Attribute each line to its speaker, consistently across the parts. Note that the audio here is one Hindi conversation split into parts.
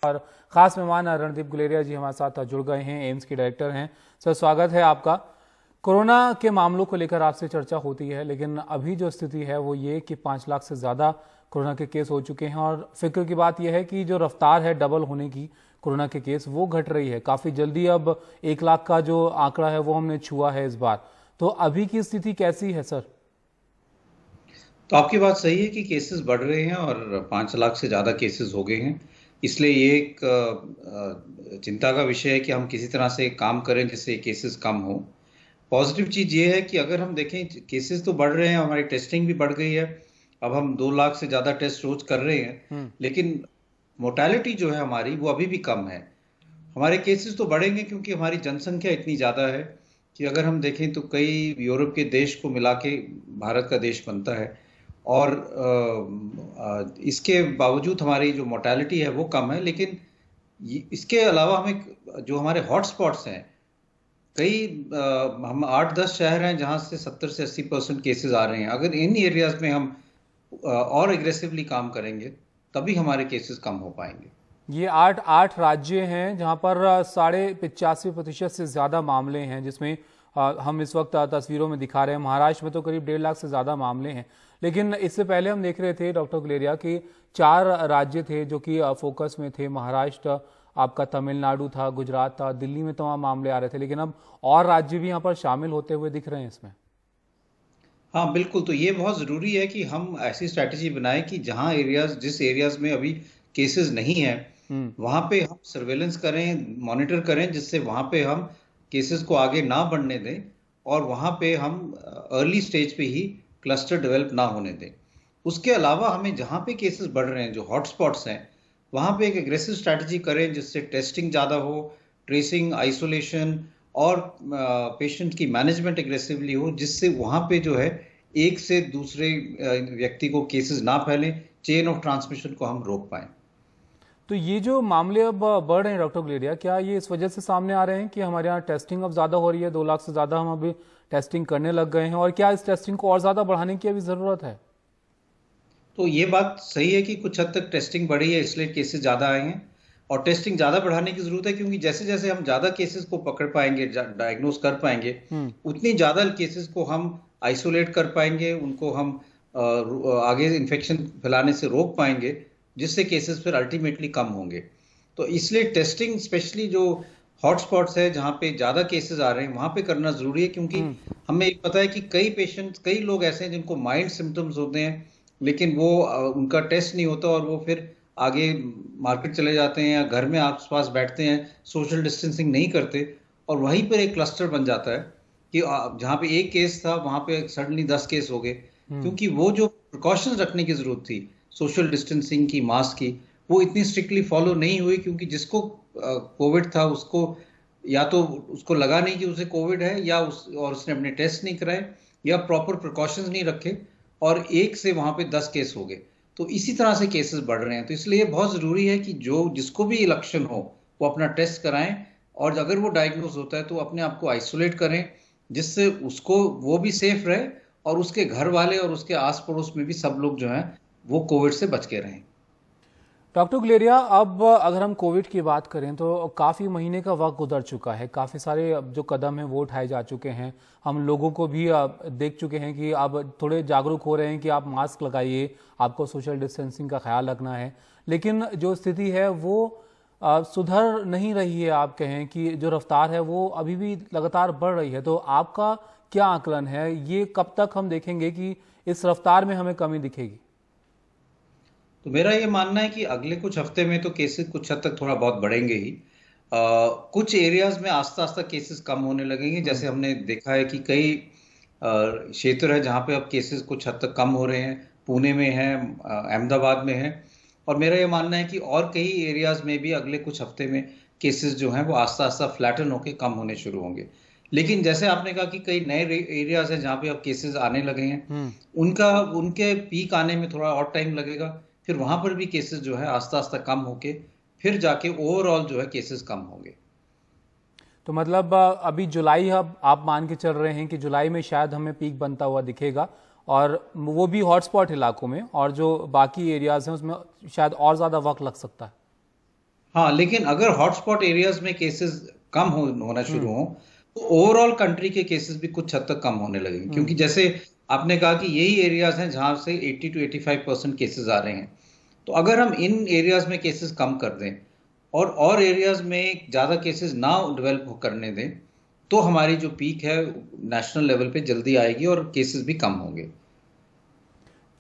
Speaker 1: और खास मेहमान रणदीप गुलेरिया जी हमारे साथ जुड़ गए हैं, एम्स के डायरेक्टर हैं। सर, स्वागत है आपका। कोरोना के मामलों को लेकर आपसे चर्चा होती है, लेकिन अभी जो स्थिति है वो ये कि 5 लाख से ज़्यादा कोरोना के केस हो चुके हैं और फिक्र की बात यह है कि जो रफ्तार है डबल होने की कोरोना के केस वो घट रही है काफ़ी जल्दी। अब 1 लाख का जो आंकड़ा है वो हमने छुआ है इस बार। तो अभी की स्थिति कैसी है सर?
Speaker 2: तो आपकी बात सही है कि केसेस बढ़ रहे हैं और 5 लाख से ज़्यादा केसेस हो गए हैं। इसलिए ये एक चिंता का विषय है कि हम किसी तरह से काम करें जिससे केसेस कम हो। पॉजिटिव चीज़ ये है कि अगर हम देखें केसेस तो बढ़ रहे हैं, हमारी टेस्टिंग भी बढ़ गई है। अब हम 2 लाख से ज़्यादा टेस्ट रोज कर रहे हैं, लेकिन मोर्टेलिटी जो है हमारी वो अभी भी कम है। हमारे केसेस तो बढ़ेंगे क्योंकि हमारी जनसंख्या इतनी ज़्यादा है कि अगर हम देखें तो कई यूरोप के देश को मिला के भारत का देश बनता है। और इसके बावजूद हमारी जो मोर्टेलिटी है वो कम है। लेकिन इसके अलावा हमें जो हमारे हॉटस्पॉट्स हैं, कई हम 8-10 शहर हैं जहां से 70 से 80% केसेस आ रहे हैं। अगर इन एरियाज में हम और एग्रेसिवली काम करेंगे तभी हमारे केसेस कम हो पाएंगे।
Speaker 1: ये आठ राज्य हैं जहां पर 85.5% से ज़्यादा मामले हैं, जिसमें हम इस वक्त तस्वीरों में दिखा रहे हैं। महाराष्ट्र में तो करीब 1.5 लाख से ज़्यादा मामले हैं। लेकिन इससे पहले हम देख रहे थे डॉक्टर गुलेरिया कि 4 राज्य थे जो कि फोकस में थे। महाराष्ट्र, आपका तमिलनाडु था, गुजरात था, दिल्ली में तमाम मामले आ रहे थे, लेकिन अब और राज्य भी यहाँ पर शामिल होते हुए दिख रहे हैं इसमें।
Speaker 2: हाँ बिल्कुल, तो ये बहुत ज़रूरी है कि हम ऐसी स्ट्रैटेजी बनाएं कि जिस एरियाज में अभी केसेस नहीं है वहां पे हम सर्वेलेंस करें, मॉनिटर करें, जिससे वहां पे हम केसेस को आगे ना बढ़ने दें और वहां पे हम अर्ली स्टेज पे ही क्लस्टर डेवलप ना होने दें। उसके अलावा हमें जहां पे केसेस बढ़ रहे हैं, जो हॉटस्पॉट्स हैं, वहां पे एक एग्रेसिव स्ट्रैटेजी करें जिससे टेस्टिंग ज़्यादा हो, ट्रेसिंग, आइसोलेशन और पेशेंट की मैनेजमेंट एग्रेसिवली हो, जिससे वहां पे जो है एक से दूसरे व्यक्ति को केसेस ना फैलें, चेन ऑफ ट्रांसमिशन को हम रोक पाएं।
Speaker 1: तो ये जो मामले अब बढ़ रहे हैं डॉक्टर गुलेरिया, क्या ये इस वजह से सामने आ रहे हैं कि हमारे यहाँ टेस्टिंग अब ज़्यादा हो रही है? 2 लाख से ज़्यादा हम अभी टेस्टिंग करने लग गए हैं, और क्या इस टेस्टिंग को और ज़्यादा बढ़ाने की अभी ज़रूरत है?
Speaker 2: तो ये बात सही है कि कुछ हद तक टेस्टिंग बढ़ी है, इसलिए केसेस ज़्यादा आए हैं। और टेस्टिंग ज़्यादा बढ़ाने की ज़रूरत है क्योंकि जैसे जैसे हम ज़्यादा केसेस को पकड़ पाएंगे, डायग्नोज कर पाएंगे, उतनी ज़्यादा केसेस को हम आइसोलेट कर पाएंगे, उनको हम आगे इन्फेक्शन फैलाने से रोक पाएंगे, जिससे केसेस फिर अल्टीमेटली कम होंगे। तो इसलिए टेस्टिंग स्पेशली जो हॉटस्पॉट्स है जहाँ पे ज़्यादा केसेस आ रहे हैं वहाँ पे करना ज़रूरी है, क्योंकि हमें पता है कि कई लोग ऐसे हैं जिनको माइल्ड सिम्टम्स होते हैं, लेकिन वो उनका टेस्ट नहीं होता और वो फिर आगे मार्केट चले जाते हैं या घर में आसपास बैठते हैं, सोशल डिस्टेंसिंग नहीं करते, और वहीं पर एक क्लस्टर बन जाता है कि जहाँ पे एक केस था वहाँ पे सडनली 10 केस हो गए, क्योंकि वो जो प्रिकॉशंस रखने की जरूरत थी, सोशल डिस्टेंसिंग की, मास्क की, वो इतनी स्ट्रिक्टली फॉलो नहीं हुई। क्योंकि जिसको कोविड था उसको या तो उसको लगा नहीं कि उसे कोविड है, और उसने अपने टेस्ट नहीं कराए या प्रॉपर प्रिकॉशंस नहीं रखे, और एक से वहां पे 10 केस हो गए। तो इसी तरह से केसेस बढ़ रहे हैं। तो इसलिए बहुत जरूरी है कि जिसको भी लक्षण हो वो अपना टेस्ट कराएं, और अगर वो डायग्नोज होता है तो अपने आप को आइसोलेट करें, जिससे उसको वो भी सेफ रहे और उसके घर वाले और उसके आस पड़ोस में भी सब लोग जो हैं वो कोविड से बच के रहें।
Speaker 1: डॉक्टर गुलेरिया, अब अगर हम कोविड की बात करें तो काफ़ी महीने का वक्त गुजर चुका है, काफ़ी सारे जो कदम हैं वो उठाए जा चुके हैं। हम लोगों को भी देख चुके हैं कि अब थोड़े जागरूक हो रहे हैं कि आप मास्क लगाइए, आपको सोशल डिस्टेंसिंग का ख्याल रखना है। लेकिन जो स्थिति है वो सुधर नहीं रही है। आप कहें कि जो रफ्तार है वो अभी भी लगातार बढ़ रही है। तो आपका क्या आकलन है, ये कब तक हम देखेंगे कि इस रफ्तार में हमें कमी दिखेगी?
Speaker 2: तो मेरा ये मानना है कि अगले कुछ हफ्ते में तो केसेस कुछ हद तक थोड़ा बहुत बढ़ेंगे ही। कुछ एरियाज में आस्ता आस्ता केसेस कम होने लगेंगे। जैसे हमने देखा है कि कई क्षेत्र है जहाँ पे अब केसेस कुछ हद तक कम हो रहे हैं। पुणे में है, अहमदाबाद में है, और मेरा ये मानना है कि और कई एरियाज में भी अगले कुछ हफ्ते में केसेस जो हैं वो आस्ता आस्ता फ्लैटन होकर कम होने शुरू होंगे। लेकिन जैसे आपने कहा कि कई नए एरियाज हैं जहाँ पे अब केसेस आने लगे हैं, उनके पीक आने में थोड़ा और टाइम लगेगा। फिर वहां पर भी केसेस जो है आस्ता आस्ता कम होके फिर जाके ओवरऑल जो है केसेस कम होंगे।
Speaker 1: तो मतलब अभी जुलाई, अब आप मान के चल रहे हैं कि जुलाई में शायद हमें पीक बनता हुआ दिखेगा, और वो भी हॉटस्पॉट इलाकों में, और जो बाकी एरियाज हैं उसमें शायद और ज़्यादा वक्त लग सकता है।
Speaker 2: हाँ, लेकिन अगर हॉटस्पॉट एरियाज में केसेस होना शुरू
Speaker 1: हम्म।
Speaker 2: हो, तो ओवरऑल कंट्री के केसेस भी कुछ हद तक कम होने लगेंगे,
Speaker 1: हम्म।
Speaker 2: क्योंकि जैसे आपने कहा कि यही एरियाज हैं जहां से 80 to 85% केसेस आ रहे हैं। तो अगर हम इन एरियाज में केसेस कम कर दें और एरियाज में ज्यादा केसेस ना डेवलप करने दें, तो हमारी जो पीक है नेशनल लेवल पे जल्दी आएगी और केसेस भी कम होंगे।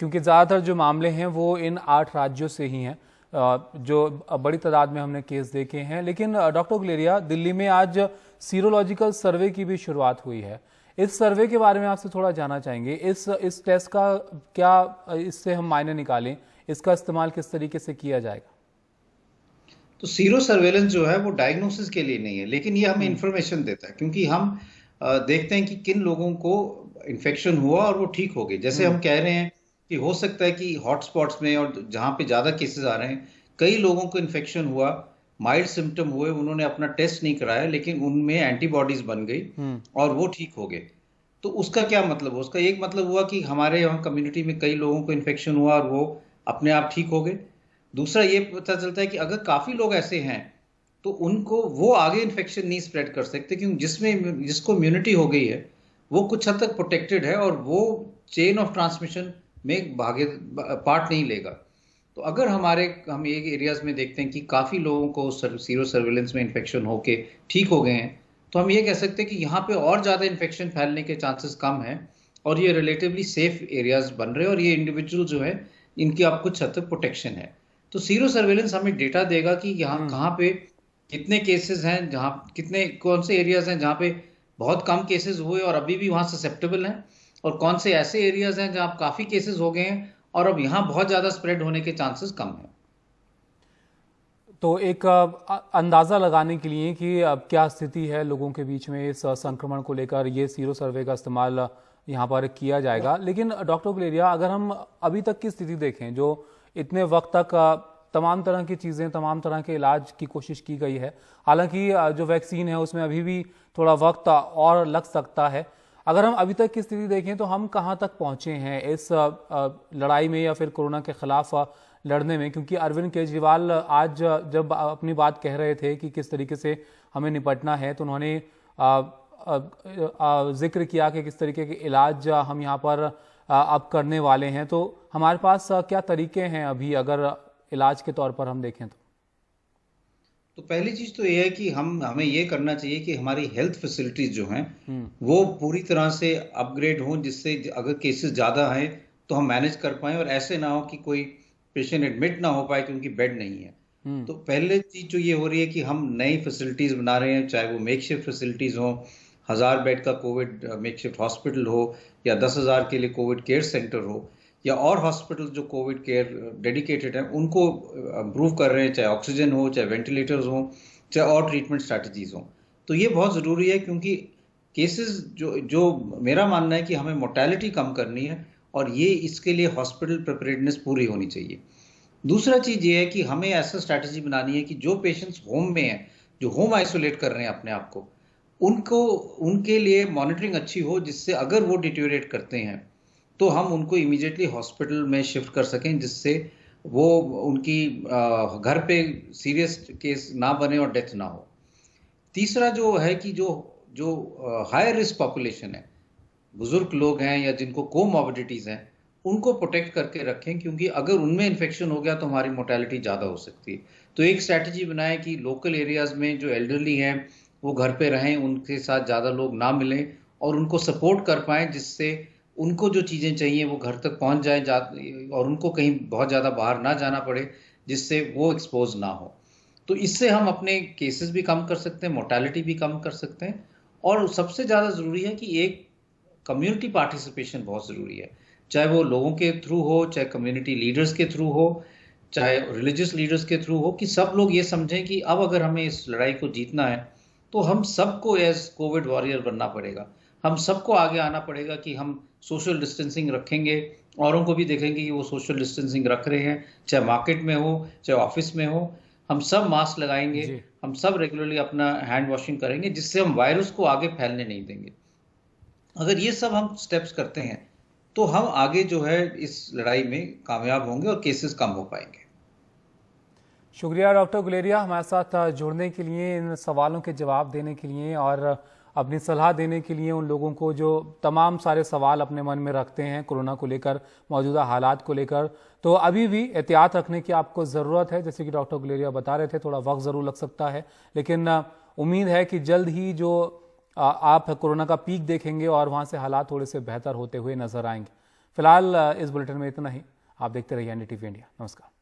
Speaker 1: क्योंकि ज़्यादातर जो मामले हैं वो इन 8 राज्यों से ही हैं, जो बड़ी तादाद में हमने केस देखे हैं। लेकिन डॉक्टर गुलेरिया, दिल्ली में आज सीरोलॉजिकल सर्वे की भी शुरुआत हुई है। इस सर्वे के बारे में आपसे थोड़ा जानना चाहेंगे। इस टेस्ट का क्या इससे हम मायने निकालें, इसका इस्तेमाल किस तरीके से किया जाएगा?
Speaker 2: तो सीरो सर्वेलेंस जो है वो डायग्नोसिस के लिए नहीं है, लेकिन ये हमें
Speaker 1: हम्म।
Speaker 2: इंफॉर्मेशन देता है, क्योंकि हम देखते हैं कि किन लोगों को इन्फेक्शन हुआ और वो ठीक हो गए। जैसे
Speaker 1: हम्म।
Speaker 2: हम कह रहे हैं कि हो सकता है कि हॉटस्पॉट्स में और जहां पे ज्यादा केसेस आ रहे हैं, कई लोगों को इन्फेक्शन हुआ, माइल्ड सिम्टम हुए, उन्होंने अपना टेस्ट नहीं कराया, लेकिन उनमें एंटीबॉडीज बन गई
Speaker 1: हम्म।
Speaker 2: और वो ठीक हो गए। तो उसका क्या मतलब हुआ? उसका एक मतलब हुआ कि हमारे यहाँ कम्युनिटी में कई लोगों को इन्फेक्शन हुआ और वो अपने आप ठीक हो गए। दूसरा ये पता चलता है कि अगर काफी लोग ऐसे हैं, तो उनको वो आगे इन्फेक्शन नहीं स्प्रेड कर सकते, क्योंकि जिसको इम्यूनिटी हो गई है वो कुछ हद तक प्रोटेक्टेड है और वो चेन ऑफ ट्रांसमिशन में भागे पार्ट नहीं लेगा। तो अगर हम एक एरियाज में देखते हैं कि काफी लोगों को सीरो सर्वेलेंस में इन्फेक्शन होके ठीक हो गए हैं, तो हम ये कह सकते हैं कि यहाँ पे और ज्यादा इन्फेक्शन फैलने के चांसेस कम हैं और ये रिलेटिवली सेफ एरियाज बन रहे हैं और ये इंडिविजुअल जो है इनकी आप कुछ हद तक प्रोटेक्शन है। तो सीरो सर्वेलेंस हमें डेटा देगा कि यहाँ
Speaker 1: हम्म।
Speaker 2: कहाँ पे कितने केसेस हैं, जहाँ कितने कौन से एरियाज हैं जहाँ पे बहुत कम केसेस हुए और अभी भी वहाँ ससेप्टेबल हैं, और कौन से ऐसे एरियाज हैं जहाँ काफी केसेस हो गए हैं और अब यहाँ बहुत ज्यादा स्प्रेड होने के चांसेस कम हैं।
Speaker 1: तो एक अंदाज़ा लगाने के लिए कि अब क्या स्थिति है लोगों के बीच में इस संक्रमण को लेकर, ये सीरो सर्वे का इस्तेमाल यहाँ पर किया जाएगा। लेकिन डॉक्टर गुलेरिया, अगर हम अभी तक की स्थिति देखें, जो इतने वक्त तक तमाम तरह की चीज़ें, तमाम तरह के इलाज की कोशिश की गई है, हालांकि जो वैक्सीन है उसमें अभी भी थोड़ा वक्त और लग सकता है। अगर हम अभी तक की स्थिति देखें तो हम कहाँ तक पहुँचे हैं इस लड़ाई में या फिर कोरोना के खिलाफ लड़ने में? क्योंकि अरविंद केजरीवाल आज जब अपनी बात कह रहे थे कि किस तरीके से हमें निपटना है, तो उन्होंने जिक्र किया कि किस तरीके के इलाज हम यहाँ पर अब करने वाले हैं। तो हमारे पास क्या तरीके हैं अभी, अगर इलाज के तौर पर हम देखें तो?
Speaker 2: तो पहली चीज तो ये है कि हमें ये करना चाहिए कि हमारी हेल्थ फैसिलिटीज जो हैं
Speaker 1: हम्म।
Speaker 2: वो पूरी तरह से अपग्रेड हों, जिससे अगर केसेस ज्यादा हैं तो हम मैनेज कर पाएं और ऐसे ना हो कि कोई पेशेंट एडमिट ना हो पाए क्योंकि बेड नहीं है।
Speaker 1: हम्म।
Speaker 2: तो पहले चीज जो ये हो रही है कि हम नई फैसिलिटीज बना रहे हैं, चाहे वो मेकशिफ्ट फैसिलिटीज हो, 1000 बेड का कोविड मेकशिफ्ट हॉस्पिटल हो, या 10,000 के लिए कोविड केयर सेंटर हो, या और हॉस्पिटल जो कोविड केयर डेडिकेटेड हैं उनको इम्प्रूव कर रहे हैं, चाहे ऑक्सीजन हो, चाहे वेंटिलेटर्स हो, चाहे और ट्रीटमेंट स्ट्रैटेजीज हो। तो ये बहुत जरूरी है, क्योंकि केसेस जो जो मेरा मानना है कि हमें मोर्टेलिटी कम करनी है और ये इसके लिए हॉस्पिटल प्रिपेयर्डनेस पूरी होनी चाहिए। दूसरा चीज ये है कि हमें ऐसा स्ट्रैटेजी बनानी है कि जो पेशेंट्स होम में हैं, जो होम आइसोलेट कर रहे हैं अपने आप को, उनको उनके लिए मॉनिटरिंग अच्छी हो, जिससे अगर वो डिटेरियोरेट करते हैं तो हम उनको इमीडिएटली हॉस्पिटल में शिफ्ट कर सकें, जिससे वो उनकी घर पे सीरियस केस ना बने और डेथ ना हो। तीसरा जो है कि जो जो हाई रिस्क पॉपुलेशन है, बुजुर्ग लोग हैं या जिनको कोमॉर्बिडिटीज हैं, उनको प्रोटेक्ट करके रखें, क्योंकि अगर उनमें इन्फेक्शन हो गया तो हमारी मोर्टेलिटी ज़्यादा हो सकती है। तो एक स्ट्रैटेजी बनाएं कि लोकल एरियाज में जो एल्डरली हैं वो घर पे रहें, उनके साथ ज़्यादा लोग ना मिलें और उनको सपोर्ट कर पाएं, जिससे उनको जो चीज़ें चाहिए वो घर तक पहुंच जाए और उनको कहीं बहुत ज़्यादा बाहर ना जाना पड़े, जिससे वो एक्सपोज ना हो। तो इससे हम अपने केसेस भी कम कर सकते हैं, मोर्टेलिटी भी कम कर सकते हैं, और सबसे ज़्यादा ज़रूरी है कि एक कम्युनिटी पार्टिसिपेशन बहुत ज़रूरी है, चाहे वो लोगों के थ्रू हो, चाहे कम्युनिटी लीडर्स के थ्रू हो, चाहे रिलीजियस लीडर्स के थ्रू हो, कि सब लोग ये समझें कि अब अगर हमें इस लड़ाई को जीतना है तो हम सबको एज कोविड वॉरियर बनना पड़ेगा। हम सबको आगे आना पड़ेगा कि हम सोशल डिस्टेंसिंग रखेंगे, औरों को भी देखेंगे कि वो सोशल डिस्टेंसिंग रख रहे हैं, चाहे मार्केट में हो, चाहे ऑफिस में हो। हम सब मास्क लगाएंगे,
Speaker 1: जी।
Speaker 2: हम सब रेगुलरली अपना हैंड वॉशिंग करेंगे, जिससे हम वायरस को आगे फैलने नहीं देंगे। अगर ये सब हम स्टेप्स करते हैं तो हम आगे जो है इस लड़ाई में कामयाब होंगे और केसेस कम हो पाएंगे।
Speaker 1: शुक्रिया डॉक्टर गुलेरिया, हमारे साथ जुड़ने के लिए, इन सवालों के जवाब देने के लिए और अपनी सलाह देने के लिए उन लोगों को जो तमाम सारे सवाल अपने मन में रखते हैं कोरोना को लेकर, मौजूदा हालात को लेकर। तो अभी भी एहतियात रखने की आपको ज़रूरत है। जैसे कि डॉक्टर गुलेरिया बता रहे थे, थोड़ा वक्त ज़रूर लग सकता है, लेकिन उम्मीद है कि जल्द ही जो आप कोरोना का पीक देखेंगे और वहाँ से हालात थोड़े से बेहतर होते हुए नजर आएंगे। फिलहाल इस बुलेटिन में इतना ही। आप देखते रहिए एनडीटीवी इंडिया। नमस्कार।